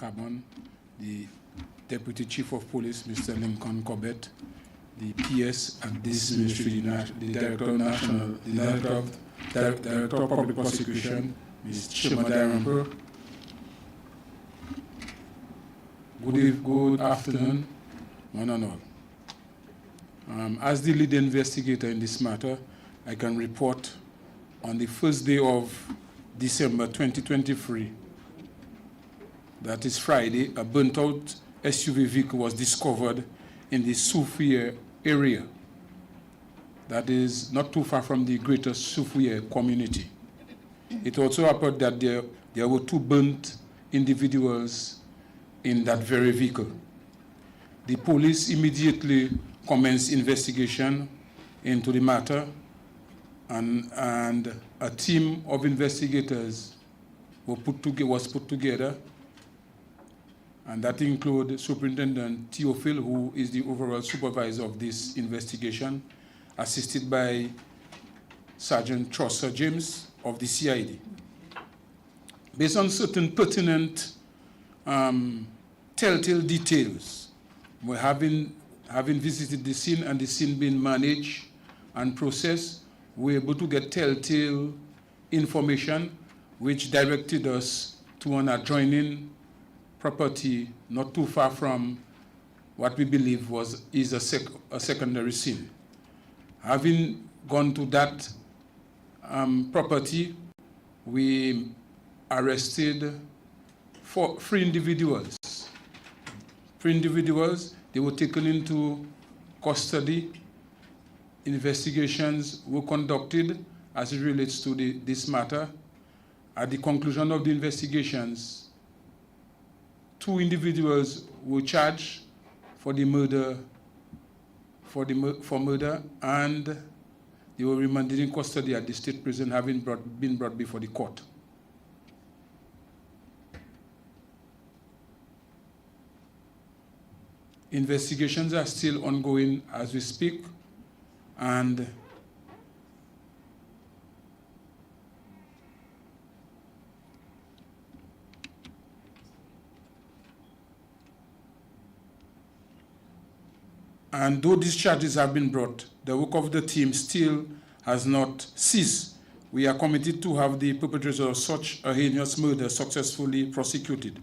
Carbon, the Deputy Chief of Police, Mr. Lincoln Corbett, the PS at this ministry, the Director of Public Prosecution, Ms. Chima Darampo. Good afternoon, one and all. As the lead investigator in this matter, I can report on the first day of December 2023, that is Friday, a burnt-out SUV vehicle was discovered in the Soufriere area. That is not too far from the greater Soufriere community. It also happened that there were 2 burnt individuals in that very vehicle. The police immediately commenced investigation into the matter, and a team of investigators was put together, and that includes Superintendent Theophile, who is the overall supervisor of this investigation, assisted by Sergeant Trosser James of the CID. Based on certain pertinent telltale details, we having visited the scene and the scene being managed and processed, we were able to get telltale information which directed us to an adjoining property not too far from what we believe is a secondary scene. Having gone to that property, we arrested 3 individuals. 3 individuals, they were taken into custody. Investigations were conducted as it relates to this matter. At the conclusion of the investigations, 2 individuals were charged for the murder, for murder, and they were remanded in custody at the state prison, having been brought before the court. Investigations are still ongoing as we speak, and though these charges have been brought, the work of the team still has not ceased. We are committed to have the perpetrators of such a heinous murder successfully prosecuted.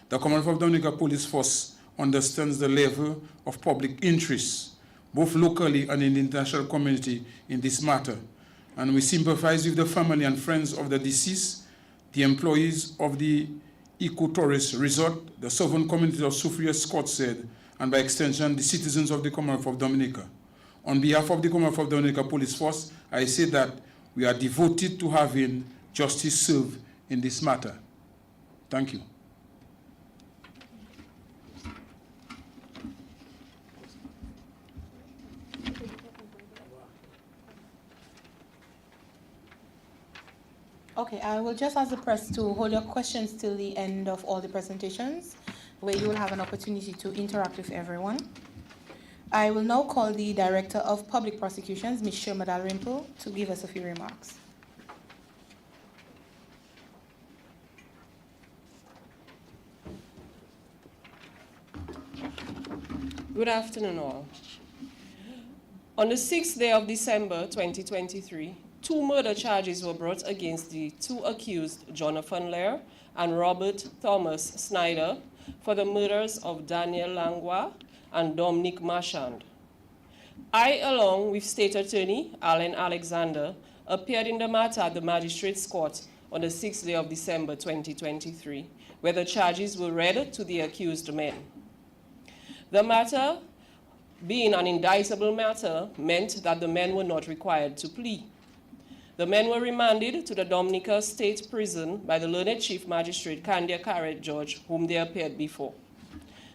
The Commonwealth of Dominica Police Force understands the level of public interest, both locally and in the international community, in this matter. And we sympathize with the family and friends of the deceased, the employees of the Eco-Tourist Resort, the sovereign community of Soufriere Scottshead, and by extension, the citizens of the Commonwealth of Dominica. On behalf of the Commonwealth of Dominica Police Force, I say that we are devoted to having justice served in this matter. Thank you. Okay, I will just ask the press to hold your questions till the end of all the presentations, where you will have an opportunity to interact with everyone. I will now call the Director of Public Prosecutions, Ms. Chima Darampo, to give us a few remarks. Good afternoon, all. On the 6th day of December 2023, 2 murder charges were brought against the 2 accused, Jonathan Lair and Robert Thomas Snyder, for the murders of Daniel Langwa and Dominic Marchand. I, along with State Attorney Alan Alexander, appeared in the matter at the Magistrates Court on the 6th day of December 2023, where the charges were read to the accused men. The matter, being an indictable matter, meant that the men were not required to plea. The men were remanded to the Dominica State Prison by the learned Chief Magistrate Candia Carrett George, whom they appeared before.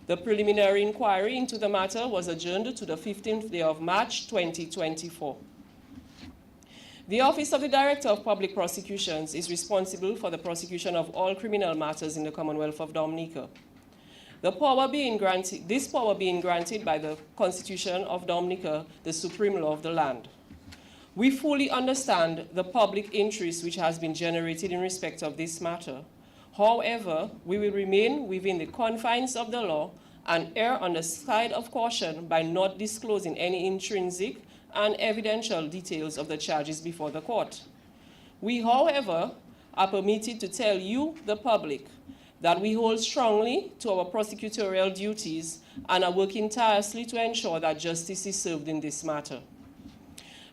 The preliminary inquiry into the matter was adjourned to the 15th day of March 2024. The Office of the Director of Public Prosecutions is responsible for the prosecution of all criminal matters in the Commonwealth of Dominica. This power being granted by the Constitution of Dominica, the supreme law of the land. We fully understand the public interest which has been generated in respect of this matter. However, we will remain within the confines of the law and err on the side of caution by not disclosing any intrinsic and evidential details of the charges before the court. We, however, are permitted to tell you, the public, that we hold strongly to our prosecutorial duties and are working tirelessly to ensure that justice is served in this matter.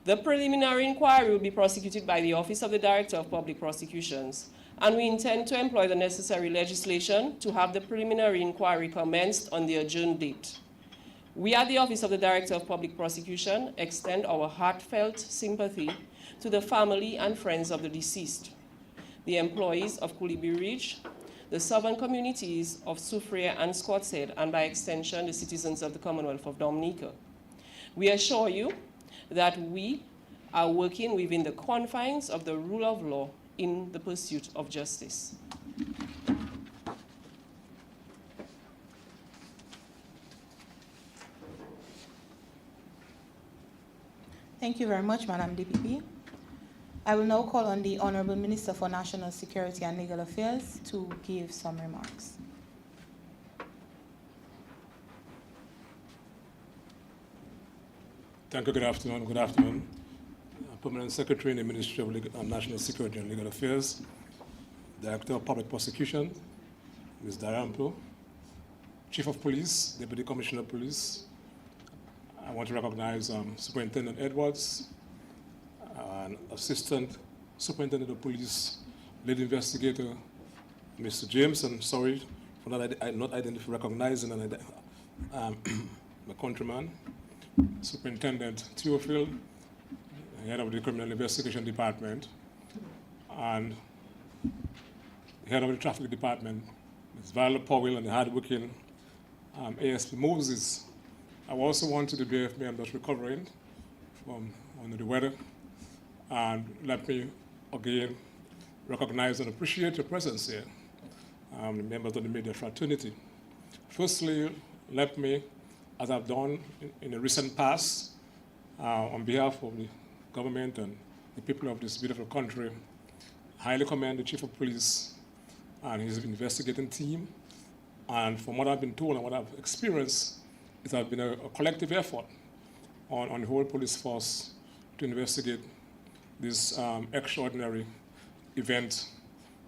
The preliminary inquiry will be prosecuted by the Office of the Director of Public Prosecutions, and we intend to employ the necessary legislation to have the preliminary inquiry commenced on the adjourned date. We at the Office of the Director of Public Prosecution extend our heartfelt sympathy to the family and friends of the deceased, the employees of Kulibi Ridge, the southern communities of Soufriere and Scott's Head, and by extension, the citizens of the Commonwealth of Dominica. We assure you that we are working within the confines of the rule of law in the pursuit of justice. Thank you very much, Madam DPP. I will now call on the Honorable Minister for National Security and Legal Affairs to give some remarks. Thank you. Good afternoon. Good afternoon. Permanent Secretary in the Ministry of National Security and Legal Affairs, Director of Public Prosecution, Ms. Darampo, Chief of Police, Deputy Commissioner of Police. I want to recognize Superintendent Edwards, and Assistant Superintendent of Police, Lead Investigator, Mr. James. I'm sorry for not recognizing my countryman, Superintendent Theophil, Head of the Criminal Investigation Department, and Head of the Traffic Department, Ms. Viola Powell, and the hardworking ASP Moses. I also want to the BFB, I'm just recovering from under the weather, and let me again recognize and appreciate your presence here, the members of the media fraternity. Firstly, let me, as I've done in the recent past, on behalf of the government and the people of this beautiful country, highly commend the Chief of Police and his investigating team. And from what I've been told and what I've experienced, it has been a collective effort on the whole police force to investigate this extraordinary event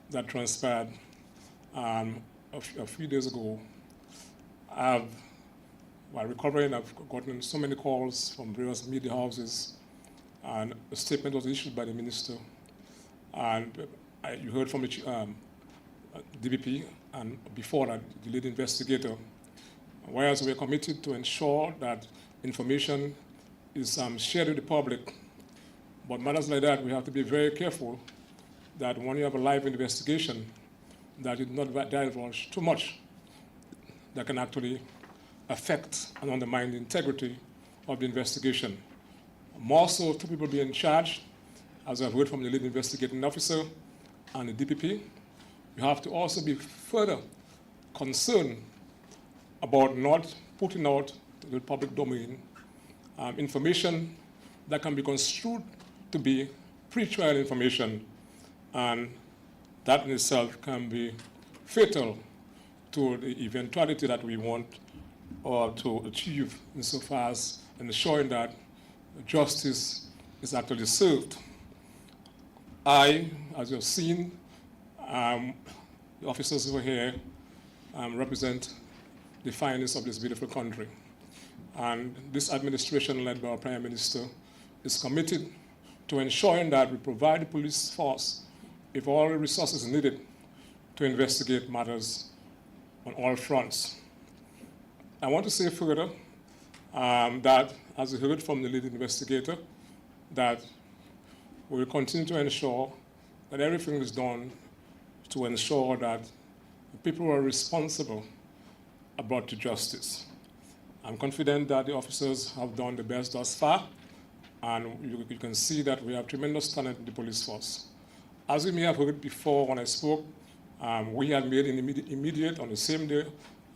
that transpired a few days ago. While recovering, I've gotten so many calls from various media houses, and a statement was issued by the minister. And you heard from the DPP, and before that, the lead investigator. Whereas we are committed to ensure that information is shared with the public, but matters like that, we have to be very careful that when you have a live investigation, that you do not divulge too much that can actually affect and undermine the integrity of the investigation. More so, two people being charged, as I've heard from the lead investigating officer and the DPP. You have to also be further concerned about not putting out to the public domain information that can be construed to be pre-trial information, and that in itself can be fatal to the eventuality that we want or to achieve insofar as ensuring that justice is actually served. I, as you've seen, the officers over here represent the finest of this beautiful country. And this administration, led by our Prime Minister, is committed to ensuring that we provide the police force with all the resources needed to investigate matters on all fronts. I want to say further that, as you heard from the lead investigator, that we will continue to ensure that everything is done to ensure that the people who are responsible are brought to justice. I'm confident that the officers have done the best thus far, and you can see that we have tremendous talent in the police force. As you may have heard before when I spoke, we had made an immediate on the same day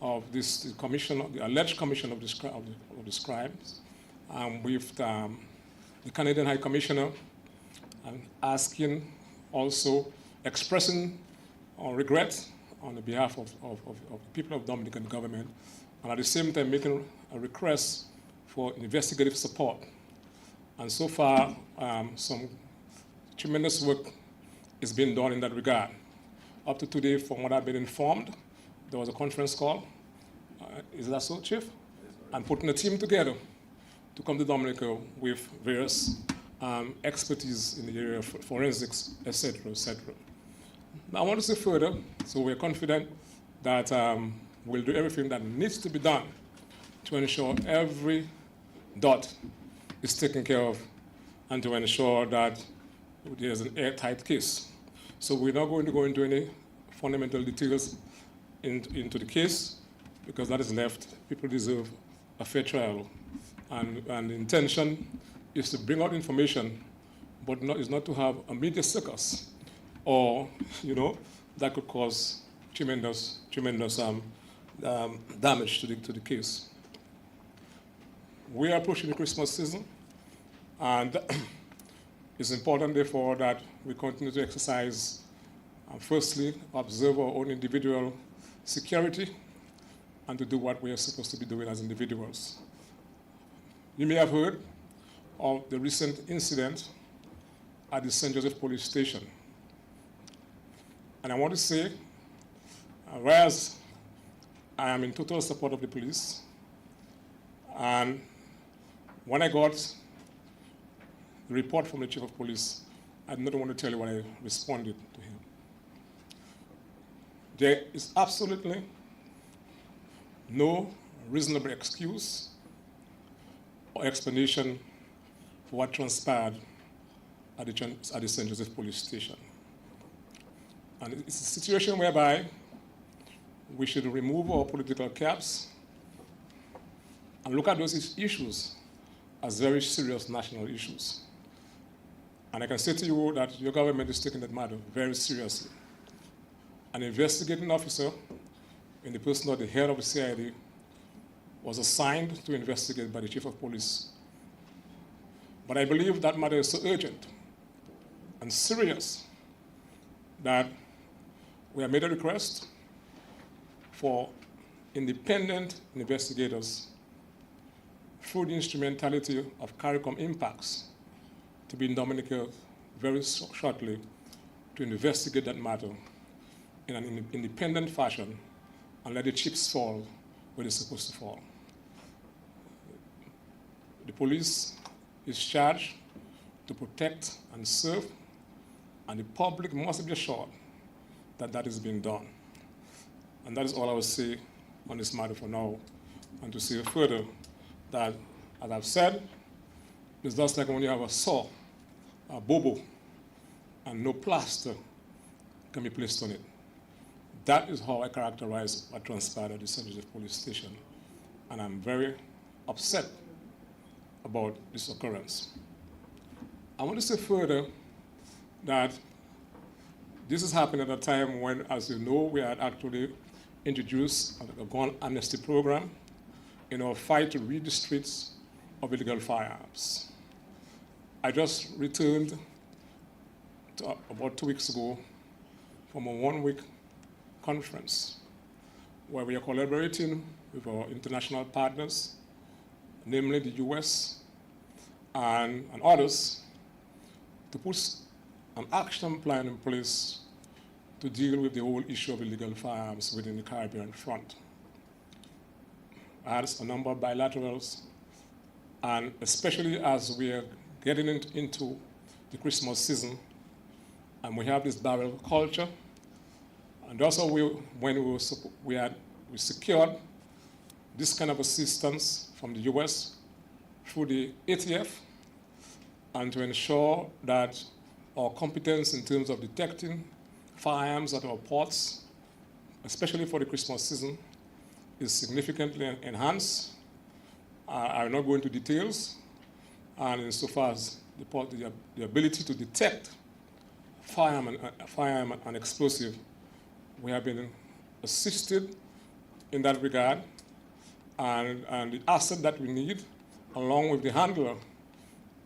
of this the alleged commission of this crimes, with the Canadian High Commissioner, and asking, also expressing or regret on the behalf of the people of Dominican government, and at the same time making a request for investigative support. And so far, some tremendous work is being done in that regard. Up to today, from what I've been informed, there was a conference call. Is that so, Chief? And putting a team together to come to Dominica with various expertise in the area of forensics, et cetera, et cetera. Now, I want to say further, so we're confident that we'll do everything that needs to be done to ensure every dot is taken care of and to ensure that there's an airtight case. So we're not going to go into any fundamental details into the case because that is left. People deserve a fair trial. And the intention is to bring out information, but is not to have a media circus or, that could cause tremendous damage to the case. We are approaching the Christmas season, and it's important, therefore, that we continue to exercise, firstly, observe our own individual security, and to do what we are supposed to be doing as individuals. You may have heard of the recent incident at the St. Joseph Police Station. And I want to say, whereas I am in total support of the police, and when I got the report from the Chief of Police, I did not want to tell you what I responded to him. There is absolutely no reasonable excuse or explanation for what transpired at the St. Joseph Police Station. And it's a situation whereby we should remove our political caps and look at those issues as very serious national issues. And I can say to you that your government is taking that matter very seriously. An investigating officer in the person of the head of the CID was assigned to investigate by the Chief of Police. But I believe that matter is so urgent and serious that we have made a request for independent investigators through the instrumentality of CARICOM Impacts to be in Dominica very shortly to investigate that matter in an independent fashion and let the chips fall where they're supposed to fall. The police is charged to protect and serve, and the public must be assured that that is being done. And that is all I will say on this matter for now, and to say further that, as I've said, it's just like when you have a saw, a bobo, and no plaster can be placed on it. That is how I characterize what transpired at the St. Joseph Police Station. And I'm very upset about this occurrence. I want to say further that this is happening at a time when, as you know, we had actually introduced a gun amnesty program in our fight to rid the streets of illegal firearms. I just returned about 2 weeks ago from a 1-week conference where we are collaborating with our international partners, namely the US and others, to put an action plan in place to deal with the whole issue of illegal firearms within the Caribbean front. I had a number of bilaterals, and especially as we are getting into the Christmas season, and we have this barrel culture, and also when we secured this kind of assistance from the US through the ATF, and to ensure that our competence in terms of detecting firearms at our ports, especially for the Christmas season, is significantly enhanced. I will not go into details, and insofar as the ability to detect firearm and explosive, we have been assisted in that regard, and the asset that we need, along with the handler,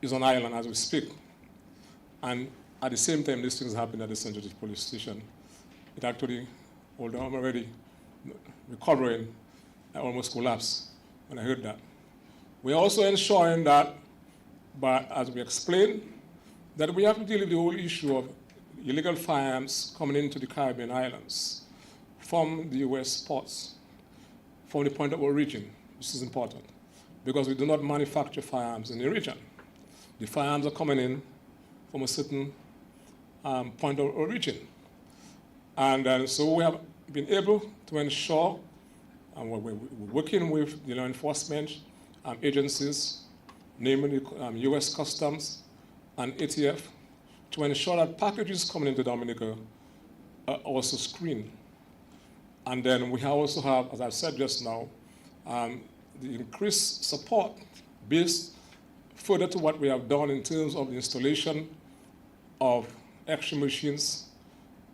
is on island as we speak. And at the same time, these things happen at the St. Joseph Police Station. it actually, although I'm already recovering, I almost collapsed when I heard that. We're also ensuring that, but as we explained, that we have to deal with the whole issue of illegal firearms coming into the Caribbean islands from the US ports, from the point of origin. This is important, because we do not manufacture firearms in the region. The firearms are coming in from a certain point of origin. And so we have been able to ensure, and we're working with the law enforcement agencies, namely US Customs and ATF, to ensure that packages coming into Dominica are also screened. And then we also have, as I said just now, the increased support based further to what we have done in terms of the installation of X-ray machines.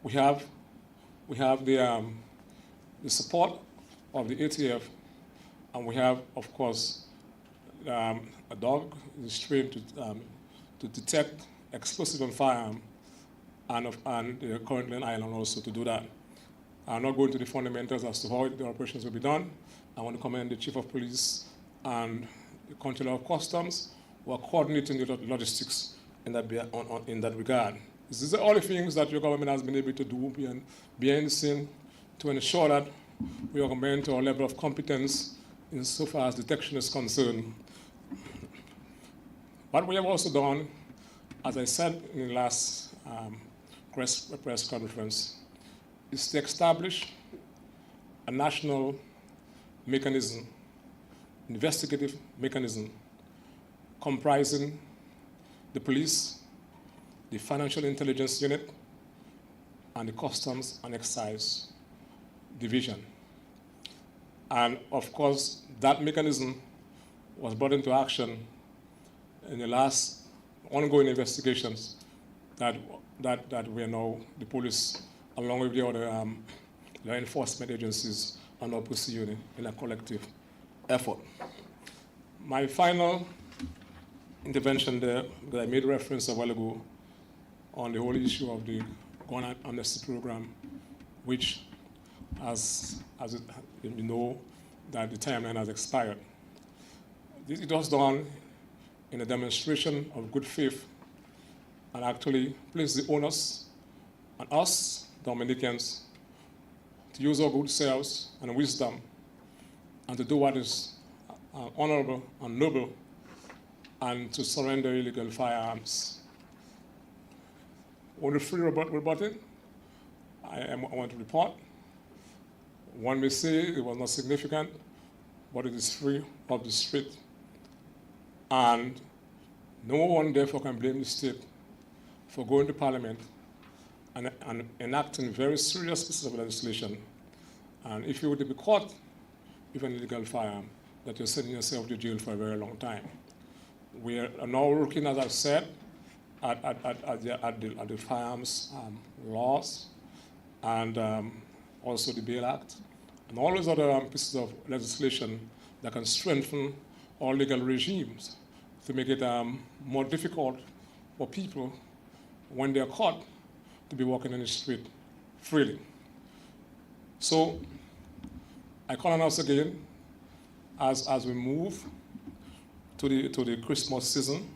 We have the support of the ATF, and we have, of course, a dog is trained to detect explosive and firearm, and the currently in Ireland also to do that. I'm not going to the fundamentals as to how the operations will be done. I want to commend the Chief of Police and the Controller of Customs who are coordinating the logistics in that regard. These are all the things that your government has been able to do behind the scene to ensure that we augment our level of competence insofar as detection is concerned. What we have also done, as I said in the last press conference, is to establish a national mechanism, investigative mechanism, comprising the police, the Financial Intelligence Unit, and the Customs and Excise Division. And of course, that mechanism was brought into action in the last ongoing investigations that we are now, the police, along with the other law enforcement agencies, are now pursuing in a collective effort. My final intervention there, that I made reference a while ago on the whole issue of the gun amnesty program, which, as you know, that the timeline has expired. It was done in a demonstration of good faith and actually placed the onus on us, Dominicans, to use our good selves and wisdom and to do what is honorable and noble and to surrender illegal firearms. Only three rebutted. I want to report. One may say it was not significant, but it is free of the street. And no one therefore can blame the state for going to Parliament and enacting very serious pieces of legislation. And if you were to be caught with an illegal firearm, that you're sending yourself to jail for a very long time. We are now working, as I've said, at the firearms laws and also the Bail Act and all those other pieces of legislation that can strengthen our legal regimes to make it more difficult for people when they're caught to be walking in the street freely. So I call on us again as we move to the Christmas season.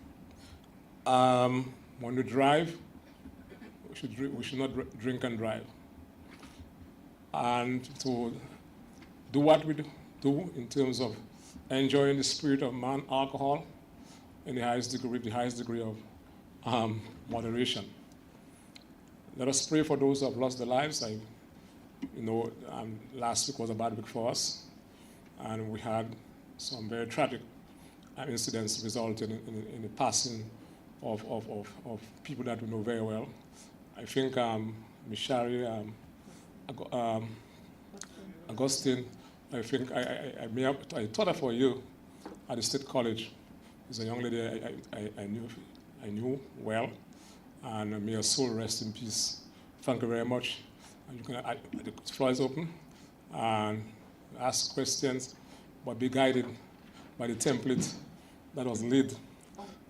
When we drive, we should not drink and drive. And to do what we do in terms of enjoying the spirit of man, alcohol, in the highest degree of moderation. Let us pray for those who have lost their lives. Last week was a bad week for us, and we had some very tragic incidents resulting in the passing of people that we know very well. I think Mishari, Augustine, I think I taught her for a year at the State College. She's a young lady I knew well, and may her soul rest in peace. Thank you very much. And the floor is open, and ask questions, but be guided by the template that was laid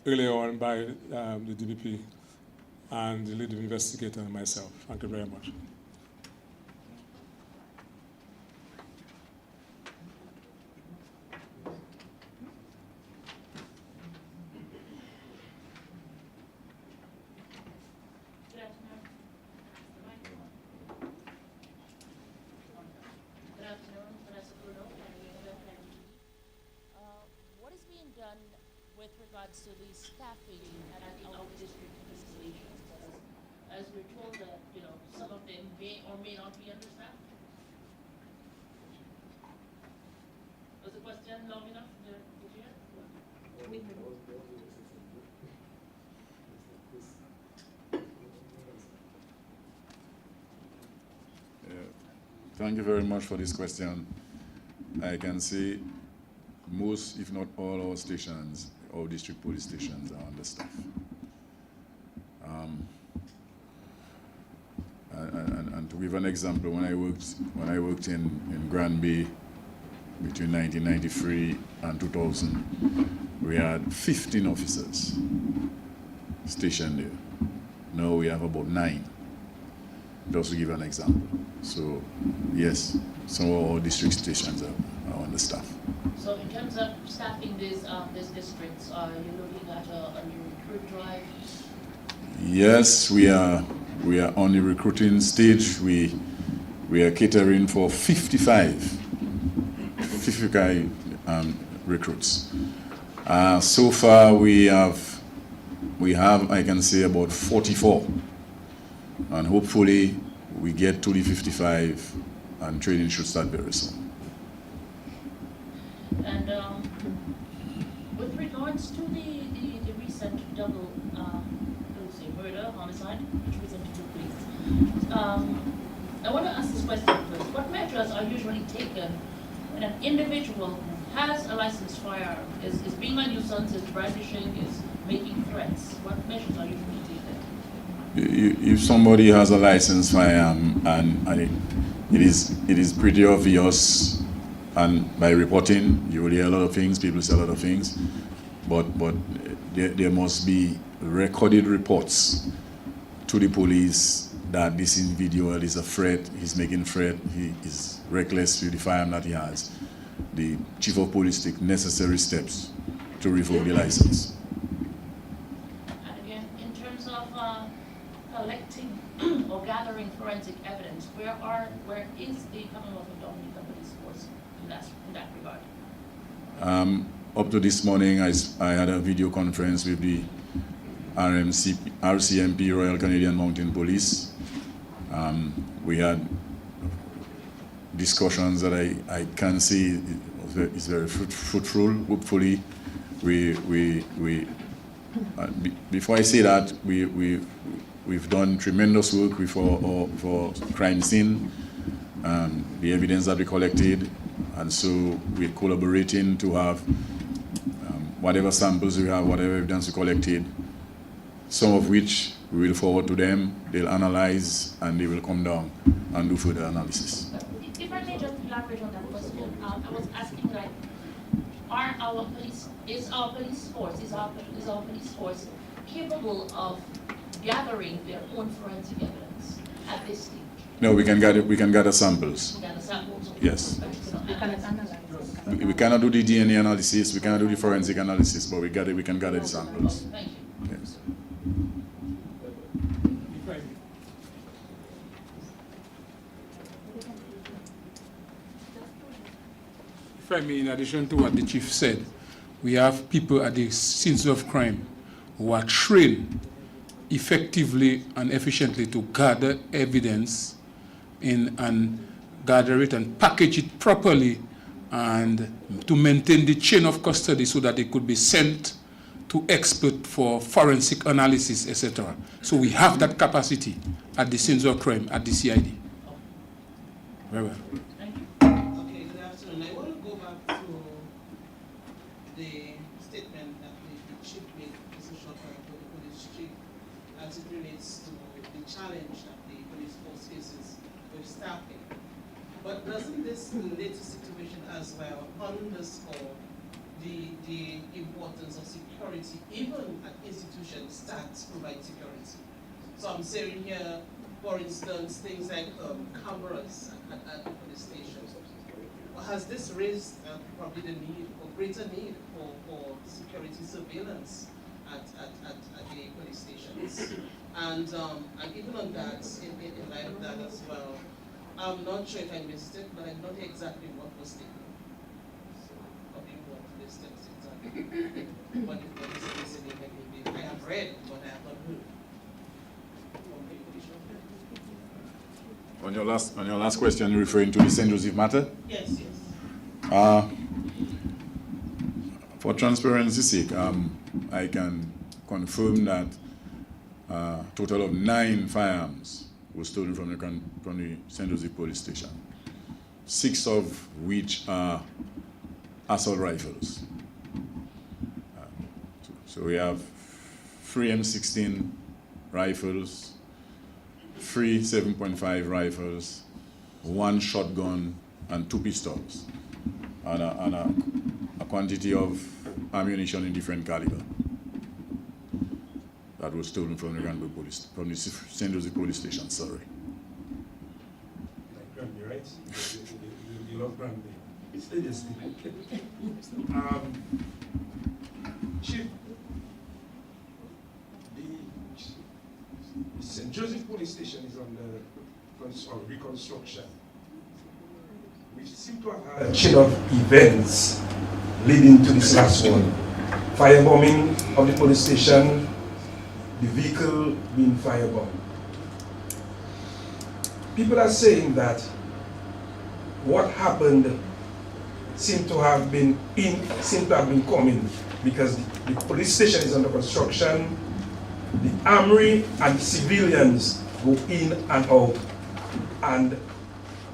earlier on by the DPP and the lead investigator and myself. Thank you very much. with regards to the staffing at our district police stations. As we're told that, you know, some of them may or may not be understaffed. Was the question long enough? Did you hear? Thank you very much for this question. I can say most, if not all, our stations, our district police stations, are understaffed. And to give an example, when I worked in Granby between 1993 and 2000, we had 15 officers stationed there. Now we have about 9. Just to give an example. So, yes, some of our district stations are understaffed. So in terms of staffing these districts, are you looking at a new recruit drive? Yes, we are on the recruiting stage. We are catering for 55 recruits. So far we have, I can say, about 44. And hopefully we get to the 55 and training should start very soon. And with regards to the recent double murder, homicide, which recently took place, I want to ask this question first. What measures are usually taken when an individual who has a licensed firearm is being a nuisance, is brandishing, is making threats? What measures are usually taken? If somebody has a licensed firearm and it is pretty obvious, and by reporting you will hear a lot of things, people say a lot of things, but there must be recorded reports to the police that this individual is a threat, he's making threat, he is reckless with the firearm that he has. The chief of police take necessary steps to revoke the license. And again, in terms of collecting or gathering forensic evidence, where is the Commonwealth of Dominica Police Force in that regard? Up to this morning, I had a video conference with the RCMP, Royal Canadian Mounted Police. We had discussions that I can see is very fruitful. Hopefully, before I say that, we've done tremendous work with our crime scene, the evidence that we collected, and so we're collaborating to have whatever samples we have, whatever evidence we collected, some of which we will forward to them, they'll analyze, and they will come down and do further analysis. If I may just elaborate on that question, I was asking, like, is our police force capable of gathering their own forensic evidence at this stage? No, we can gather samples. We gather samples. Yes. We cannot analyze. We cannot do the DNA analysis, we cannot do the forensic analysis, but we can gather the samples. Thank you. Yes. If I may, in addition to what the chief said, we have people at the scenes of crime who are trained effectively and efficiently to gather evidence and gather it and package it properly and to maintain the chain of custody so that it could be sent to expert for forensic analysis, etc. So we have that capacity at the scenes of crime at the CID. Very well. Okay, good afternoon. I want to go back to the statement that the chief made, Mr. Shopper, for the police chief, as it relates to the challenge that the police force faces with staffing. But doesn't this latest situation as well underscore the importance of security, even at institutions that provide security? So I'm saying here, for instance, things like cameras at the police stations. Has this raised probably the need, or greater need for security surveillance at the police stations? And even on that, in light of that as well, I'm not sure if I missed it, but I don't know exactly what was taken of the report. distance exactly. What is this in the I have read, but I have not heard. On your last question, you're referring to the St. Joseph matter? Yes, yes. For transparency's sake, I can confirm that a total of 9 firearms were stolen from the St. Joseph police station, 6 of which are assault rifles. So we have 3 M16 rifles, 3 7.5 rifles, 1 shotgun, and 2 pistols, and a quantity of ammunition in different caliber that was stolen from the Granby police, from the St. Joseph police station. Sorry. Like Granby, right? You love Granby. It's seriously. Chief, the St. Joseph police station is under reconstruction. We seem to have had a chain of events leading to this last one. Firebombing of the police station, the vehicle being firebombed. People are saying that what happened seemed to have been coming because the police station is under construction, the armory and the civilians go in and out, and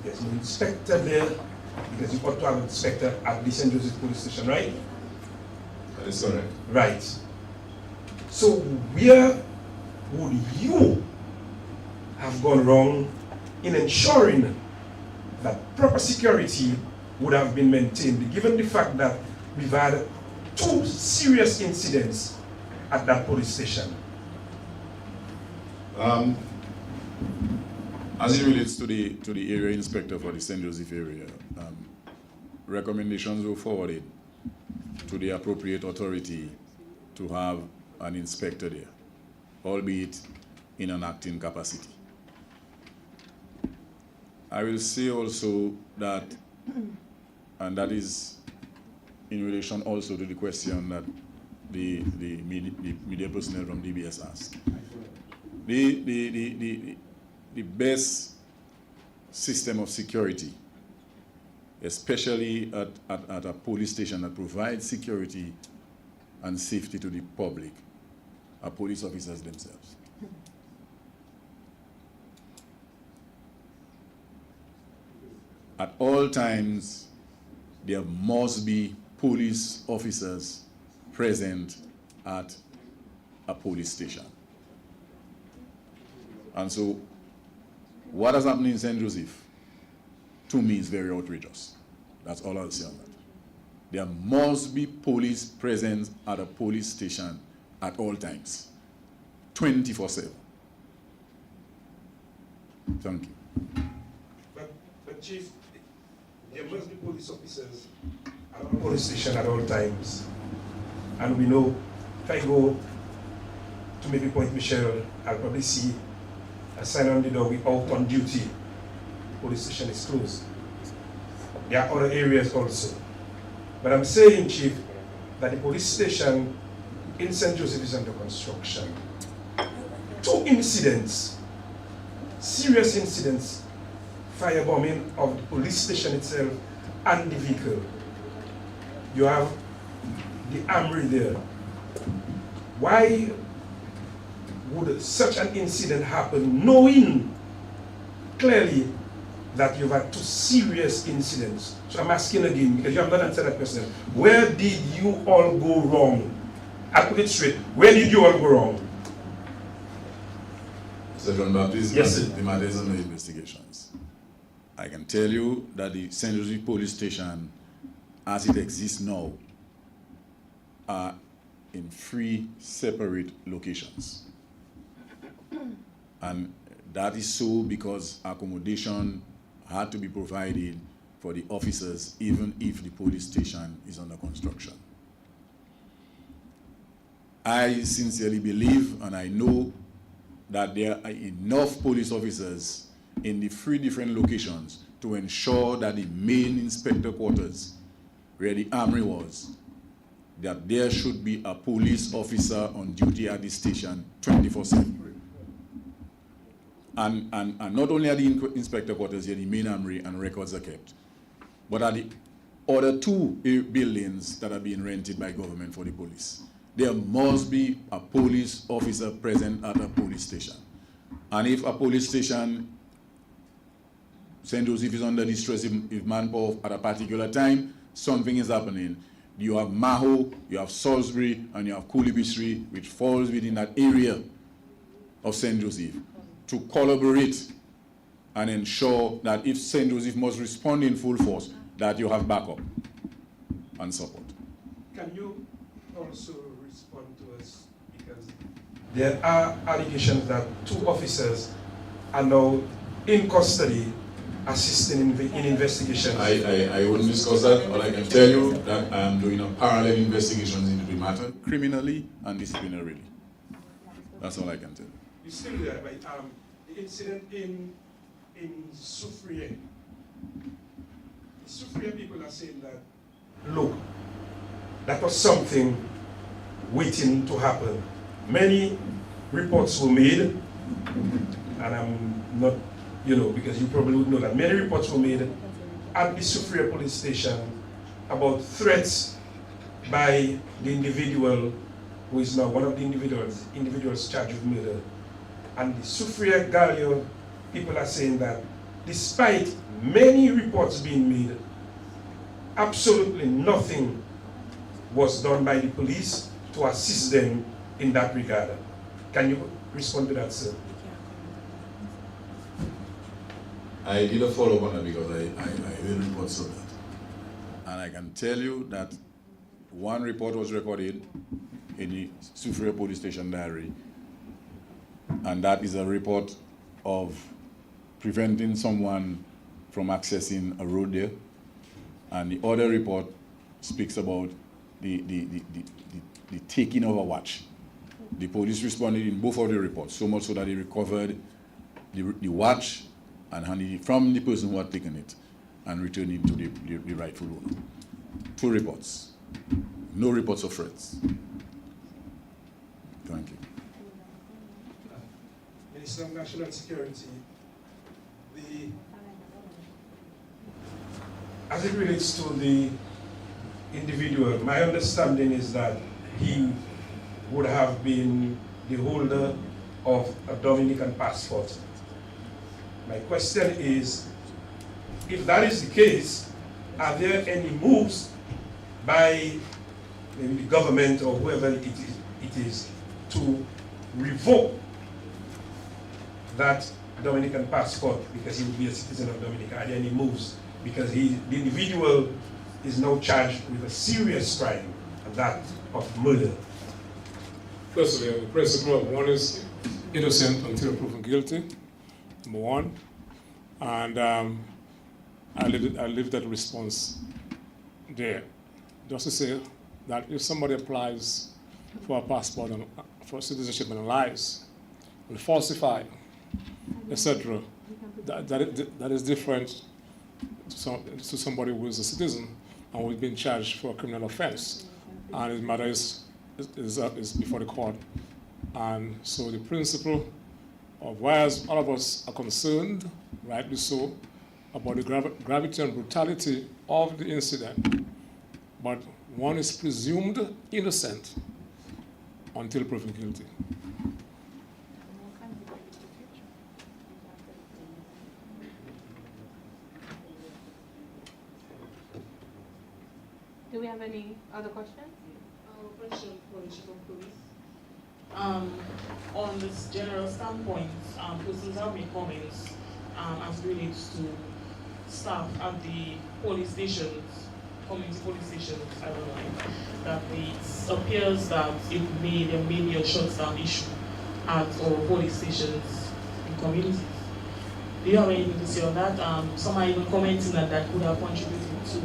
there's no inspector there because you ought to have an inspector at the St. Joseph police station, right? That is correct. Right. So where would you have gone wrong in ensuring that proper security would have been maintained, given the fact that we've had 2 serious incidents at that police station? As it relates to the area inspector for the St. Joseph area, recommendations were forwarded to the appropriate authority to have an inspector there, albeit in an acting capacity. I will say also that, and that is in relation also to the question that the media personnel from DBS asked. The best system of security, especially at a police station that provides security and safety to the public, are police officers themselves. At all times, there must be police officers present at a police station. And so, what has happened in St. Joseph, to me, is very outrageous. That's all I'll say on that. There must be police present at a police station at all times, 24/7. Thank you. But Chief, there must be police officers at a police station at all times. And we know, if I go to maybe Point Michelle, I'll probably see a sign on the door, "We out on duty." Police station is closed. There are other areas also. But I'm saying, Chief, that the police station in St. Joseph is under construction. 2 incidents, serious incidents, firebombing of the police station itself and the vehicle. You have the armory there. Why would such an incident happen, knowing clearly that you've had 2 serious incidents? So I'm asking again, because you have not answered that question. Where did you all go wrong? I put it straight. Where did you all go wrong? Mr. John Baptist, yes, sir. The matter is under investigations. I can tell you that the St. Joseph police station, as it exists now, are in 3 separate locations. And that is so because accommodation had to be provided for the officers even if the police station is under construction. I sincerely believe, and I know, that there are enough police officers in the 3 different locations to ensure that the main inspector quarters, where the armory was, that there should be a police officer on duty at the station 24/7. And not only at the inspector quarters here, the main armory and records are kept, but at the other two buildings that are being rented by government for the police. There must be a police officer present at a police station. And if a police station, St. Joseph is under distress if manpower at a particular time, something is happening. You have Maho, you have Salisbury, and you have Coolibisri, which falls within that area of St. Joseph, to collaborate and ensure that if St. Joseph must respond in full force, that you have backup and support. Can you also respond to us, because there are allegations that 2 officers are now in custody assisting in investigations? I wouldn't discuss that. All I can tell you that I am doing a parallel investigations into the matter, criminally and disciplinarily. That's all I can tell you. You still there, but the incident in Soufrière. The Soufrière people are saying that, look, that was something waiting to happen. Many reports were made, and I'm not, because you probably would know that many reports were made at the Soufrière police station about threats by the individual who is now one of the individuals charged with murder. And the Soufrière Gallion people are saying that despite many reports being made, absolutely nothing was done by the police to assist them in that regard. Can you respond to that, sir? I did a follow-up on that because I heard reports of that. And I can tell you that one report was recorded in the Soufrière police station diary, and that is a report of preventing someone from accessing a road there. And the other report speaks about the taking of a watch. The police responded in both of the reports, so much so that they recovered the watch and handed it from the person who had taken it and returned it to the rightful owner. 2 reports. No reports of threats. Thank you. Minister of National Security, as it relates to the individual, my understanding is that he would have been the holder of a Dominican passport. My question is, if that is the case, are there any moves by maybe the government or whoever it is to revoke that Dominican passport because he would be a citizen of Dominica? Are there any moves? Because the individual is now charged with a serious crime, and that of murder. Firstly, the principle of one is innocent until proven guilty, number one. And I leave that response there. Just to say that if somebody applies for a passport and for citizenship and lies, and falsify, etc., that is different to somebody who is a citizen and who has been charged for a criminal offense, and his matter is before the court. And so the principle of whereas all of us are concerned, rightly so, about the gravity and brutality of the incident, but one is presumed innocent until proven guilty. Do we have any other questions? Question for the chief of police. On this general standpoint, persons have made comments as relates to staff at the police stations, community police stations, I don't know, that it appears that there may be a shutdown issue at our police stations in communities. Do you have anything to say on that? Some are even commenting that could have contributed to,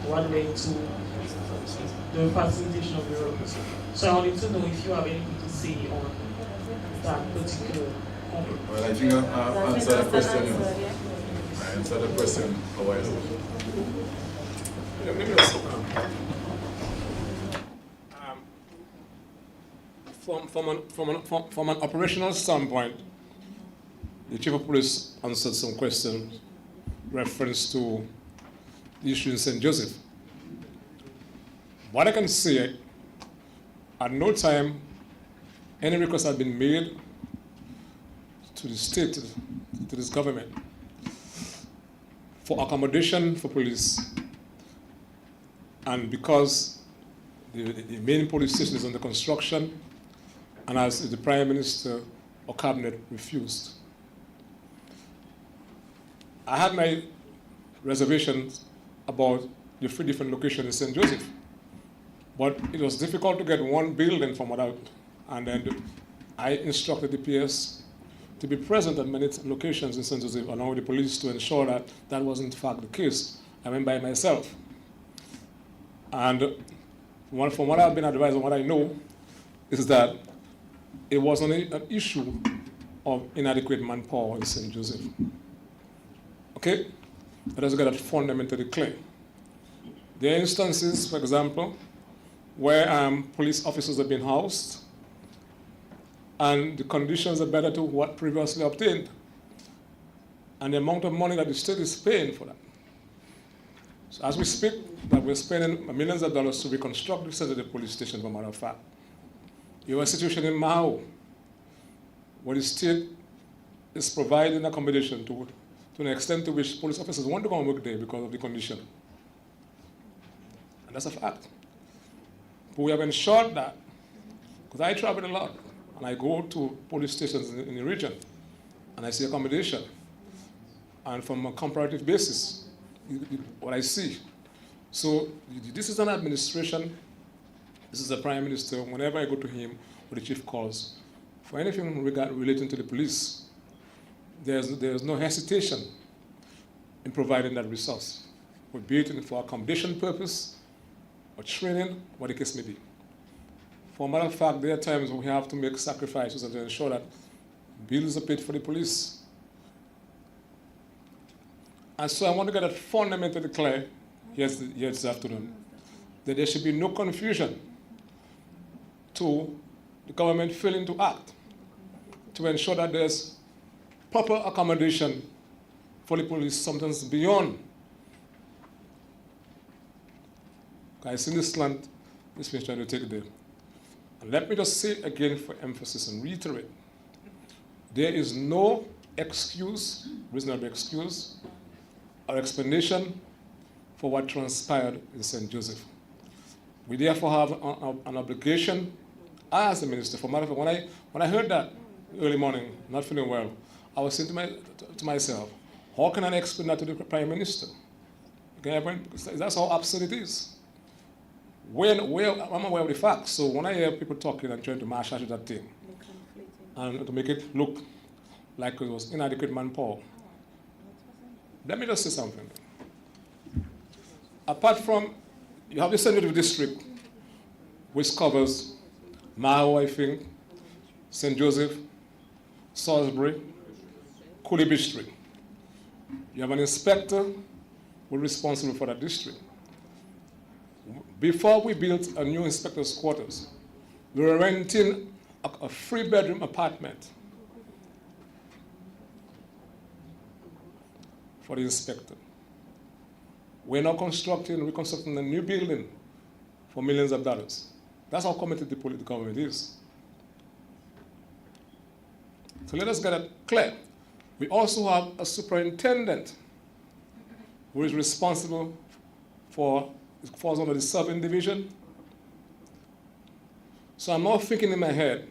what led to the facilitation of the road. So I wanted to know if you have anything to say on that particular comment. Well, I think I answered the question. I answered the question a while ago. Let me ask from an operational standpoint, the Chief of Police answered some questions reference to the issue in St. Joseph. What I can say, at no time any request had been made to the state, to this government, for accommodation for police. And because the main police station is under construction, and as the Prime Minister or Cabinet refused. I had my reservations about the 3 different locations in St. Joseph, but it was difficult to get one building from without, and then I instructed the PS to be present at many locations in St. Joseph, along with the police, to ensure that that was in fact the case. I went by myself. And from what I've been advised and what I know is that it was only an issue of inadequate manpower in St. Joseph. Okay? Let us get that fundamentally clear. There are instances, for example, where police officers have been housed and the conditions are better to what previously obtained. And the amount of money that the state is paying for that. So as we speak, that we're spending millions of dollars to reconstruct the St. Joseph police station, for a matter of fact. You have a situation in Mahou, where the state is providing accommodation to an extent to which police officers want to come and work there because of the condition. And that's a fact. But we have ensured that, because I travel a lot, and I go to police stations in the region, and I see accommodation. And from a comparative basis, what I see. So this is an administration, this is a Prime Minister, whenever I go to him or the chief calls, for anything relating to the police, there's no hesitation in providing that resource, be it for accommodation purpose, or training, what the case may be. For a matter of fact, there are times when we have to make sacrifices to ensure that bills are paid for the police. And so I want to get that fundamentally clear here this afternoon, that there should be no confusion to the government failing to act to ensure that there's proper accommodation for the police, sometimes beyond. I see this land, this is trying to take there. And let me just say again for emphasis and reiterate, there is no excuse, reasonable excuse, or explanation for what transpired in St. Joseph. We therefore have an obligation as a minister. For matter of fact, when I heard that early morning, not feeling well, I was saying to myself, how can I explain that to the Prime Minister? Okay, that's how absurd it is. I'm aware of the facts, so when I hear people talking and trying to mash out that thing, and to make it look like it was inadequate manpower, let me just say something. Apart from, you have the St. Joseph district, which covers Mahou, I think, St. Joseph, Salisbury, Cooley district. You have an inspector who's responsible for that district. Before we built a new inspector's quarters, we were renting a 3-bedroom apartment for the inspector. We're now reconstructing a new building for millions of dollars. That's how committed the government is. So let us get it clear. We also have a superintendent who is responsible for, it falls under the Southern Division. So I'm now thinking in my head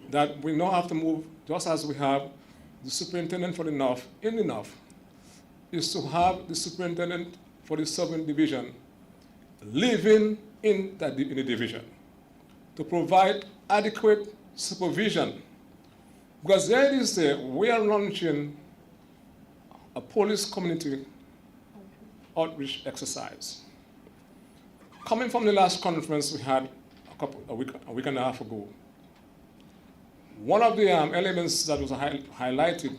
that we now have to move, just as we have the superintendent for the North in the North, is to have the superintendent for the Southern Division living in the division to provide adequate supervision. Because there it is there, we are launching a police community outreach exercise. Coming from the last conference we had a week and a half ago, one of the elements that was highlighted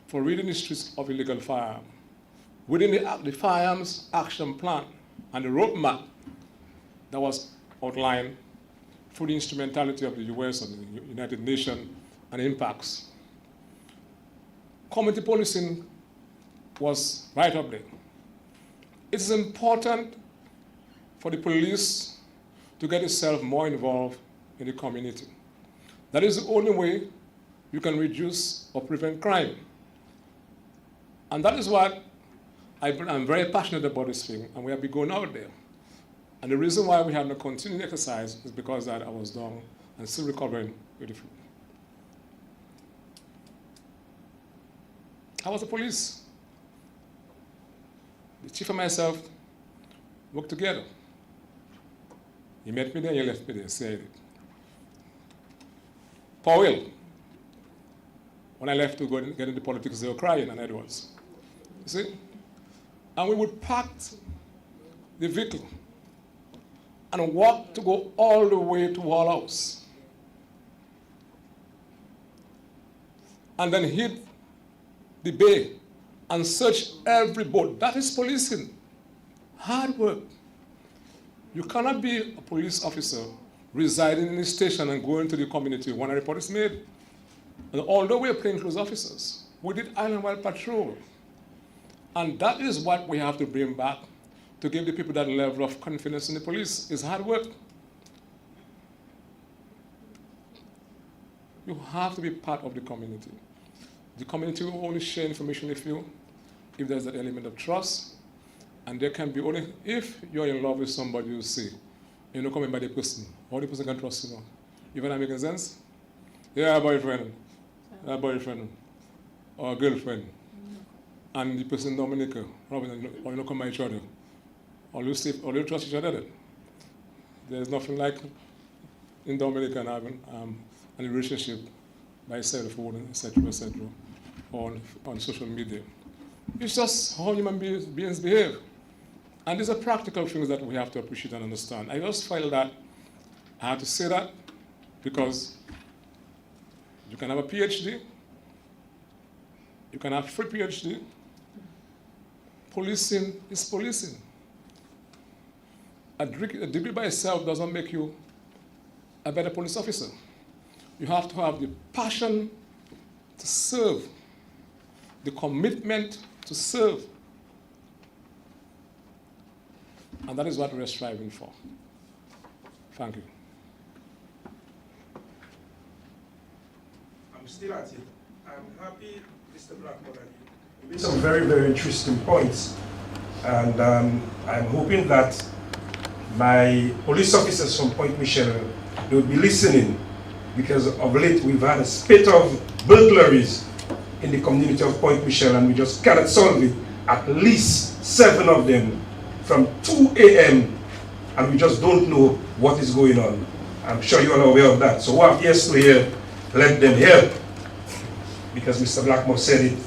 for reading the streets of illegal firearms, within the firearms action plan and the roadmap that was outlined through the instrumentality of the US and the United Nations and impacts. Community policing was right up there. It is important for the police to get itself more involved in the community. That is the only way you can reduce or prevent crime. And that is what I'm very passionate about this thing, and we have been going out there. And the reason why we have not continued exercise is because that I was down and still recovering with the flu. I was the police. The chief and myself worked together. He met me there, he left me there, said it. Powell, when I left to go and get into politics, they were crying, and Edwards. You see? And we would pack the vehicle and walk to go all the way to Wall House. And then hit the bay and search every boat. That is policing. Hard work. You cannot be a police officer residing in a station and going to the community when a report is made. And although we are plainclothes officers, we did island-wide patrol. And that is what we have to bring back to give the people that level of confidence in the police. Is hard work. You have to be part of the community. The community will only share information with you if there's an element of trust, and there can be only if you're in love with somebody you see, you're not coming by the person, or the person can trust you. Even that making sense? Yeah, boyfriend, or girlfriend, and the person Dominica, or you not come by each other, or you trust each other. Then. There's nothing like in Dominica having a relationship by cell phone, etc., on social media. It's just how human beings behave. And these are practical things that we have to appreciate and understand. I just felt that I had to say that because you can have a PhD, you can have free PhD. Policing is policing. A degree by itself doesn't make you a better police officer. You have to have the passion to serve, the commitment to serve. And that is what we're striving for. Thank you. I'm still at it. I'm happy, Mr. Blackmore, that you made some very, very interesting points. And I'm hoping that my police officers from Point Michel will be listening, because of late we've had a spate of burglaries in the community of Point Michel, and we just cannot solve it. At least 7 of them from 2 a.m. and we just don't know what is going on. I'm sure you are aware of that. So what have yes to hear, let them hear. Because Mr. Blackmore said it.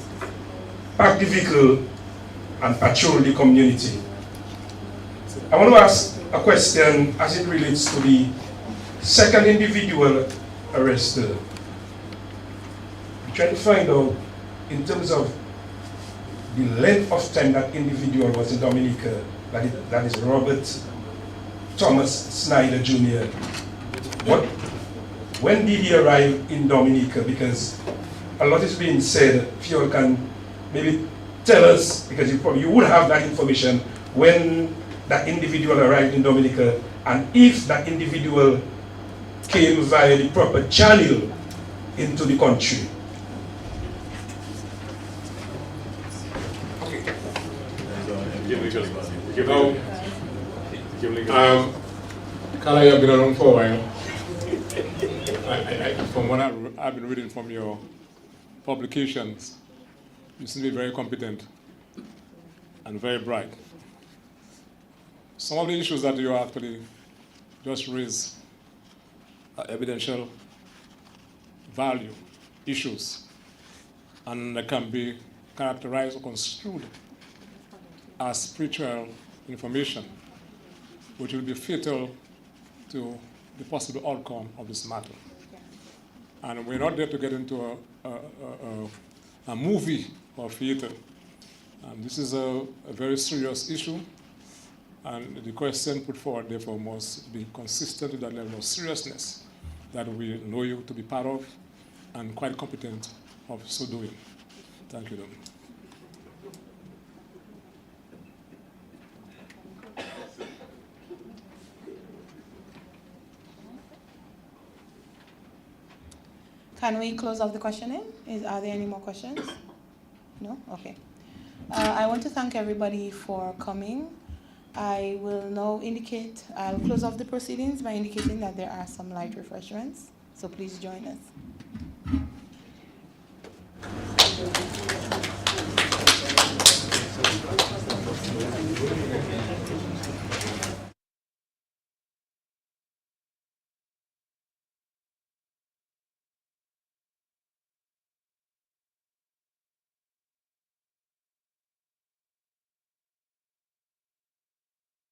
Park the vehicle and patrol the community. I want to ask a question as it relates to the second individual arrested. We're trying to find out, in terms of the length of time that individual was in Dominica, that is Robert Thomas Snyder Jr. When did he arrive in Dominica? Because a lot is being said. If you can maybe tell us, because you would have that information, when that individual arrived in Dominica, and if that individual came via the proper channel into the country. Kala, you've been around for a while. From what I've been reading from your publications, you seem to be very competent and very bright. Some of the issues that you actually just raised are evidential value issues, and they can be characterized or construed as spiritual information, which will be fatal to the possible outcome of this matter. And we're not there to get into a movie or theater. This is a very serious issue, And the question put forward, therefore, must be consistent with that level of seriousness that we know you to be part of and quite competent of so doing. Thank you, Don. Can we close off the questioning? Are there any more questions? No? Okay. I want to thank everybody for coming. I will now I'll close off the proceedings by indicating that there are some light refreshments, so please join us.